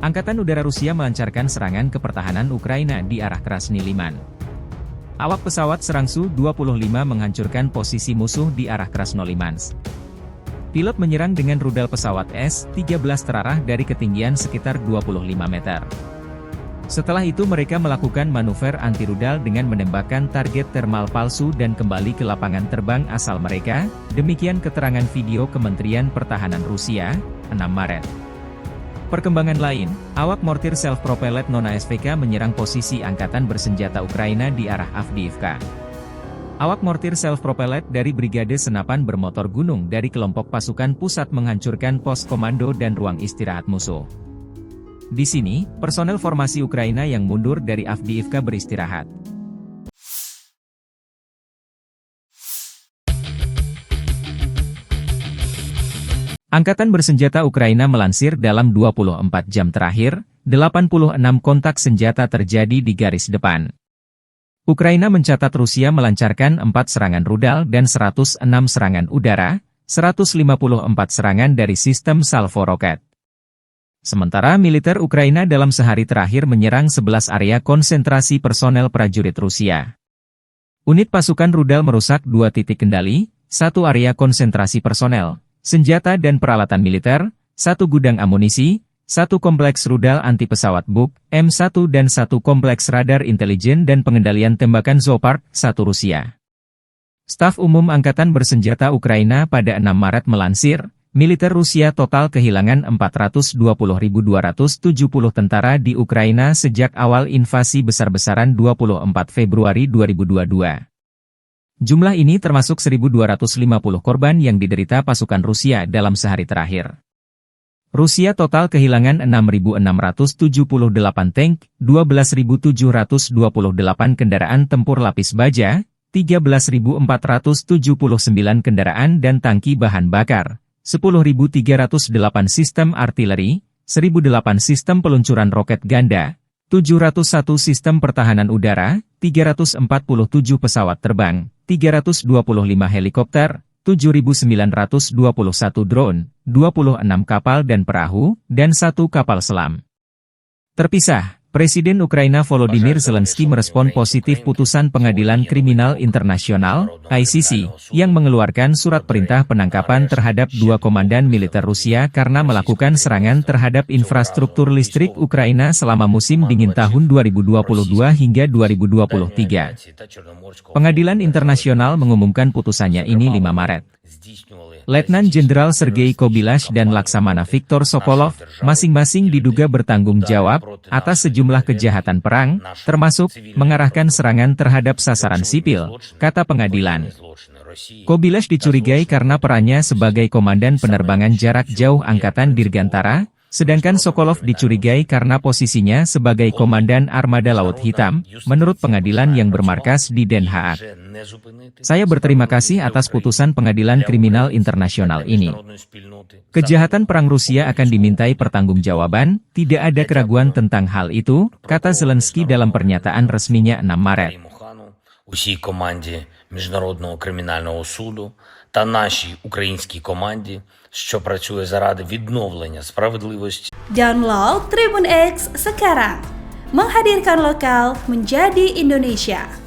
Angkatan Udara Rusia melancarkan serangan ke pertahanan Ukraina di arah Krasny Liman. Awak pesawat serang Su-25 menghancurkan posisi musuh di arah Krasnolimansk. Pilot menyerang dengan rudal pesawat S-13 terarah dari ketinggian sekitar 25 meter. Setelah itu mereka melakukan manuver anti-rudal dengan menembakkan target thermal palsu dan kembali ke lapangan terbang asal mereka, demikian keterangan video Kementerian Pertahanan Rusia, 6 Maret. Perkembangan lain, awak mortir self-propelled non-ASVK menyerang posisi angkatan bersenjata Ukraina di arah Avdiivka. Awak mortir self-propelled dari Brigade Senapan Bermotor Gunung dari kelompok pasukan pusat menghancurkan pos komando dan ruang istirahat musuh. Di sini, personel formasi Ukraina yang mundur dari Avdiivka beristirahat. Angkatan bersenjata Ukraina melansir dalam 24 jam terakhir, 86 kontak senjata terjadi di garis depan. Ukraina mencatat Rusia melancarkan 4 serangan rudal dan 106 serangan udara, 154 serangan dari sistem salvo roket. Sementara militer Ukraina dalam sehari terakhir menyerang 11 area konsentrasi personel prajurit Rusia. Unit pasukan rudal merusak 2 titik kendali, 1 area konsentrasi personel, senjata dan peralatan militer, 1 gudang amunisi, 1 kompleks rudal anti-pesawat Buk, M1 dan 1 kompleks radar intelijen dan pengendalian tembakan Zoopark, 1 Rusia. Staf Umum Angkatan Bersenjata Ukraina pada 6 Maret melansir, militer Rusia total kehilangan 420.270 tentara di Ukraina sejak awal invasi besar-besaran 24 Februari 2022. Jumlah ini termasuk 1.250 korban yang diderita pasukan Rusia dalam sehari terakhir. Rusia total kehilangan 6.678 tank, 12.728 kendaraan tempur lapis baja, 13.479 kendaraan dan tangki bahan bakar, 10.308 sistem artileri, 1.008 sistem peluncuran roket ganda, 701 sistem pertahanan udara, 347 pesawat terbang, 325 helikopter, 7.921 drone, 26 kapal dan perahu, dan 1 kapal selam. Terpisah, Presiden Ukraina Volodymyr Zelensky merespon positif putusan Pengadilan Kriminal Internasional, ICC, yang mengeluarkan surat perintah penangkapan terhadap 2 komandan militer Rusia karena melakukan serangan terhadap infrastruktur listrik Ukraina selama musim dingin tahun 2022 hingga 2023. Pengadilan Internasional mengumumkan putusannya ini 5 Maret. Letnan Jenderal Sergei Kobylash dan Laksamana Viktor Sokolov, masing-masing diduga bertanggung jawab atas sejumlah kejahatan perang, termasuk mengarahkan serangan terhadap sasaran sipil, kata pengadilan. Kobylash dicurigai karena perannya sebagai komandan penerbangan jarak jauh Angkatan Dirgantara, sedangkan Sokolov dicurigai karena posisinya sebagai komandan Armada Laut Hitam, menurut pengadilan yang bermarkas di Den Haag. Saya berterima kasih atas putusan Pengadilan Kriminal Internasional ini. Kejahatan perang Rusia akan dimintai pertanggungjawaban, tidak ada keraguan tentang hal itu, kata Zelensky dalam pernyataan resminya 6 Maret. Усій команді Міжнародного кримінального суду та нашій українській команді, що працює заради відновлення справедливості. Download Tribun X sekarang, menghadirkan lokal menjadi Indonesia.